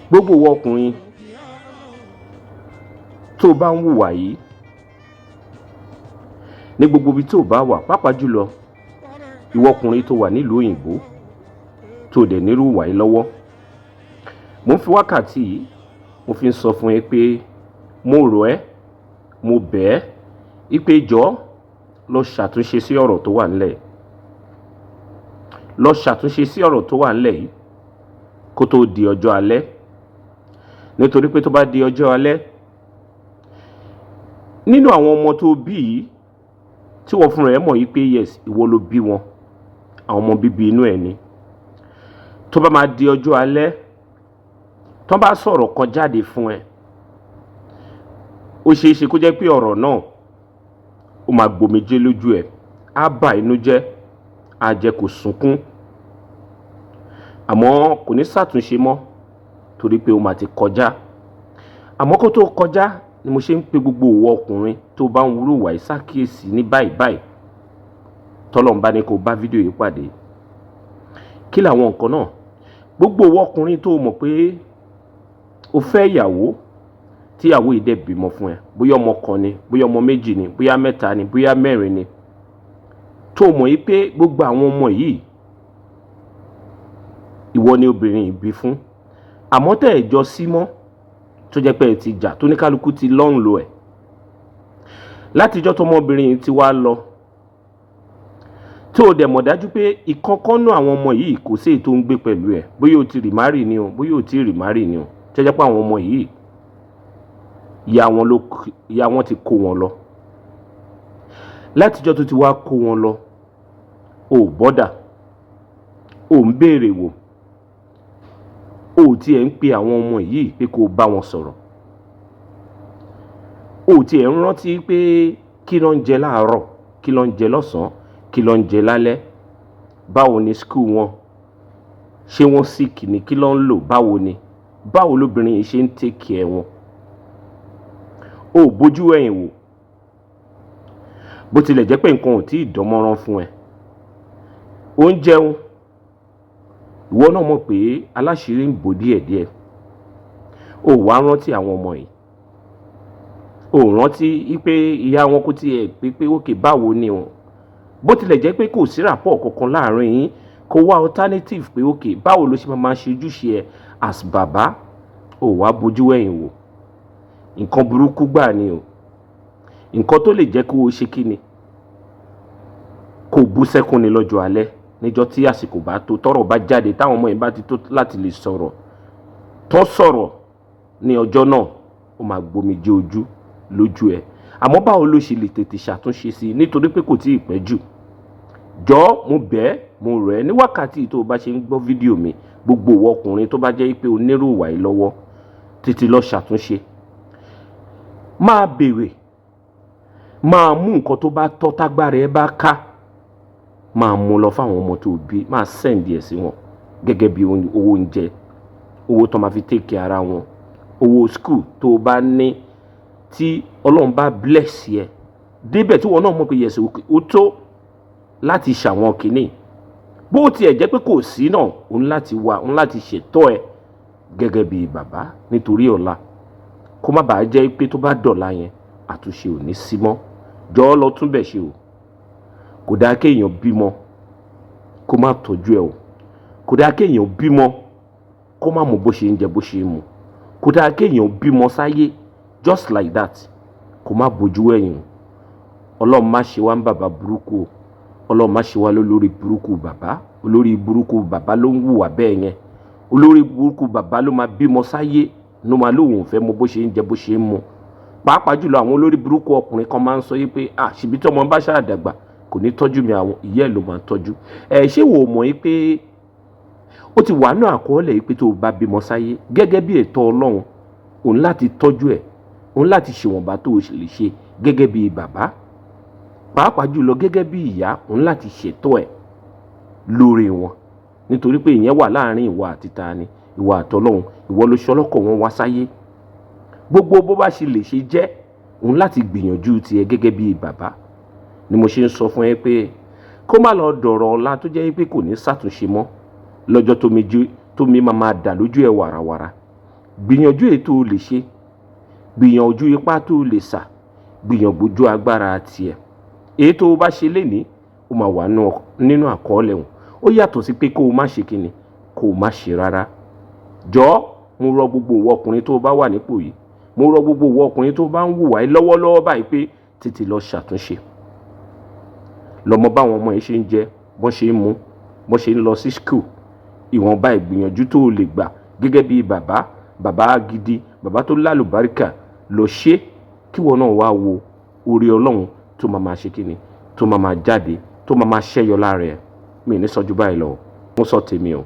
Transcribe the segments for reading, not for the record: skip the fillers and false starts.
gbogbo ìwọ ọkùnrin tó bá ń hùwà yìí ní gbogbo ibi tó bá wà, pàápàá jùlọ ìwọ ọkùnrin tó wà nílùú òyìnbó tó dẹ̀ nírú ìwà yìí lọ́wọ́, mo ń fi wákàtí yìí mo fi ń sọ fún ẹ pé mo rọ̀ ẹ́, mo bẹ̀ ẹ́ ìpè jọ̀ọ́ lọ ṣàtúnṣe sí ọ̀rọ̀ tó wà nílẹ̀, lọ ṣàtúnṣe sí ọ̀rọ̀ tó wà nílẹ̀ yìí kó tó di ọjọ́ alẹ́, nítorí pé tó bá di ọjọ́ alẹ́, nínú àwọn ọmọ tó bí yìí tí wọ́n fúnra ẹ̀ mọ̀ yìí pé yes ìwọ ló bí wọn, àwọn ọmọ bíbí inú ẹ̀ ni, tó bá máa di ọjọ́ alẹ́ tó bá sọ̀rọ̀ kan jáde fún ẹ, ó ṣeé ṣe kó jẹ́ pé ọ̀rọ̀ náà ó máa gbòmijé lójú ẹ, á bà inú jẹ́, á jẹ́ kó sunkún, àmọ́ kò ní ṣàtúnṣe mọ́ torí pé ó máa ti kọjá. Àmọ́ kó tó kọjá ni mo ṣe ń pe gbogbo ìwọ ọkùnrin tó bá ń wúrò wà ìsákíyèsí ní báyìí tọ́lọ́run bá ní kó bá fídíò yìí pàdé. Kí làwọn nǹkan náà? Gbogbo ìwọ ọkùnrin tó mọ̀ pé o fẹ́ ìyàwó tí ìyàwó yìí dẹ̀ bímọ fún ẹ, bóyá ọmọ kan ni, bóyá ọmọ méjì ni, bóyá mẹ́ta ni, bóyá mẹ́rin ni, tó mọ̀ yìí pé gbogbo àwọn ọmọ yìí ìwọ ni obìnrin yìí bí fún, àmọ́ tẹ́ ẹ jọ sí mọ́ tó jẹ́ pé ẹ ti jà, tó ní kálukú ti lọ́n lo ẹ̀ látijọ́ tọmọbìnrin yìí ti wá lọ, tó o dẹ̀ mọ̀ dájú pé ìkankanú àwọn ọmọ yìí kò sí èyí tó ń gbé pẹ̀lú ẹ̀, bóyá o ti rìmárì ni o, bóyá o ti rìmárì ni o, tó jẹ́ pé àwọn ọmọ yìí ìyá wọn ti kó wọn lọ, látijọ́ tó ti wá kó wọn lọ o bọ́dà, o ń béèrè wò, o tiẹ̀ ń pe àwọn ọmọ yìí pé kó bá wọn sọ̀rọ̀, o tiẹ̀ ń rántí pé kí ló ń jẹ láàárọ̀, kí ló ń jẹ lọ́sàn-án, kí ló ń jẹ lálẹ́, báwo ni skul wọn, ṣé wọ́n sick ni, kí ló ń lò, báwo lóbìnrin yìí ṣe ń take care wọn, o bójú ẹ̀yìn wò, bó tilẹ̀ jẹ́ pé nǹkan ò tí ì dánmọ́rán fún ẹ, ó ń jẹun, ìwọ náà mọ̀ pé aláṣírí ń bò díẹ̀díẹ̀, o wá rántí àwọn ọmọ yìí, o rántí pé ìyá wọn kò tiẹ̀ pé òkè báwo ni wọn, bó tilẹ̀ jẹ́ pé kò sí ràpọ̀ kankan láàrin yín, kó wá alternative pé òkè báwo ló ṣe máa ṣe ojúṣe ẹ as bàbá, o wá bójú ẹ̀yìn wò, nǹkan burúkú gbà ni o, nǹkan tó lè jẹ́ kó o ṣe kí ni, kó bú sẹ́kún ni lọ́jọ́ alẹ́ níjọ́ tí àsìkò bá tó, tọ́rọ̀ bá jáde, táwọn ọmọ yìí bá ti tó láti lè sọ̀rọ̀, tó sọ̀rọ̀ ní ọjọ́ náà ó máa gbomijé ojú lójú ẹ. Àmọ́ báwo ló ṣe lè tètè ṣàtúnṣe sí i, nítorí pé kò tí ì pẹ́ jù. Jọ̀ọ́ mo bẹ̀ ẹ́, mo rọ̀ ẹ́, ní wákàtí tó o bá ṣe ń gbọ́ fídíò mi, gbogbo ìwọ ọkùnrin tó bá jẹ́ pé o nírú ìwà yìí lọ́wọ́, tètè lọ ṣàtúnṣe, máa béèrè, máa mú nǹkan tó bá tọ́ tágbára ẹ bá ká, máa mú lọ fáwọn ọmọ tó bí, máa send ẹ̀ sí wọn gẹ́gẹ́ bí owó oúnjẹ, owó tó máa fi take care ara wọn, owó school tó o bá ní, tí Ọlọ́run bá bless ẹ débẹ̀ tí wọn náà mọ̀ pé yẹ̀sẹ̀ ó tó láti ṣàwọn kìíní, bó tiẹ̀ jẹ́ pé kò sí náà, òun láti ṣètọ́ ẹ gẹ́gẹ́ bí bàbá, nítorí ọ̀la kó má bàa jẹ́ pé tó bá dọ̀la yẹn àtúnṣe ò ní sí mọ́. Jọ̀ọ́ lọ tún bẹ̀ ṣe o, kò dáa kéèyàn bímọ kó má tọ́jú ẹ o, kò dáa kéèyàn bímọ kó má mọ̀ bó ṣe ń jẹ bó ṣe ń mu, kò dáa kéèyàn bímọ sáyé just like that kó má bójú ẹ̀yìn. Ọlọ́run má ṣe wá ń bàbá burúkú o, Ọlọ́run má ṣe wá lórí burúkú bàbá, olórí burúkú bàbá ló ń hùwà bẹ́ẹ̀ yẹn, olórí burúkú bàbá ló máa bímọ sáyé ló máa lóun ò fẹ́ mọ̀ bó ṣe ń jẹ bó ṣe ń mu. Pàápàá jùlọ àwọn olórí burúkú ọkùnrin kan máa ń sọ yí pé ṣèbí tí ọmọ bá ṣàdàgbà kò ní tọ́jú mi, àwọn ìyá ẹ̀ ló máa ń tọ́jú. Ṣé wò mọ̀ yí pé ó ti wà náà àkọọ́lẹ̀ yí pé tó o bá bímọ sáyé gẹ́gẹ́ bí ẹ̀tọ́ Ọlọ́run, òun láti tọ́jú ẹ̀, òun láti ṣèwọ̀nba tó o lè ṣe gẹ́gẹ́ bí bàbá, pàápàá jùlọ gẹ́gẹ́ bí ìyá, òun láti ṣètọ́ ẹ̀ lórí wọn, nítorí pé ìyẹn wà láàrin ìwọ àti ta ni, ìwọ àtọlọ́run, ìwọ ló ṣọlọ́kọ̀ wọn wá sáyé. Gbogbo bó bá ṣe lè ṣe jẹ́, òun láti gbìyànjú tiẹ̀ gẹ́gẹ́ bí bàbá, ni mo ṣe ń sọ fún ẹ pé kó má lọ dọ̀rọ̀ ọ̀la tó jẹ́ pé kò ní ṣàtúnṣe mọ́ lọ́jọ́ tó mi máa dà lójú ẹ̀ wàràwàrà, gbìyànjú èyí tó lè ṣe, gbìyànjú ipá tó lè sà, gbìyànjú agbára tiẹ̀. Èyí tó bá ṣe lénìí ó máa wà nínú àkọọ́lẹ̀ wọn. Ó yàtọ̀ sí pé kó o má ṣe kíni, kó o má ṣe rárá. Jọ̀ọ́ mo rọ gbogbo ìwọ ọkùnrin tó bá wà nípò yìí, mo rọ gbogbo ìwọ ọkùnrin tó bá ń hùwà yìí lọ́wọ́lọ́wọ́ báyìí pé tètè lọ ṣàtúnṣe. Lọ́mọ báwọn ọmọ yìí ṣe ń jẹ, bọ́n ṣe ń mu, bọ́n ṣe ń lọ sí school. Ìwọ̀nba ìgbìyànjú tó lè gbà gẹ́gẹ́ bí bàbá gidi, bàbá tó lálùbáríkà, lọ ṣe kí wọn náà wá wo oore Ọlọ́run tó máa ṣe kíni, tó máa jáde, tó máa ṣẹ́yọ lára ẹ̀. Mi ní sọ ju báyìí lọ. Mo sọ tèmi o.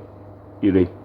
Ire.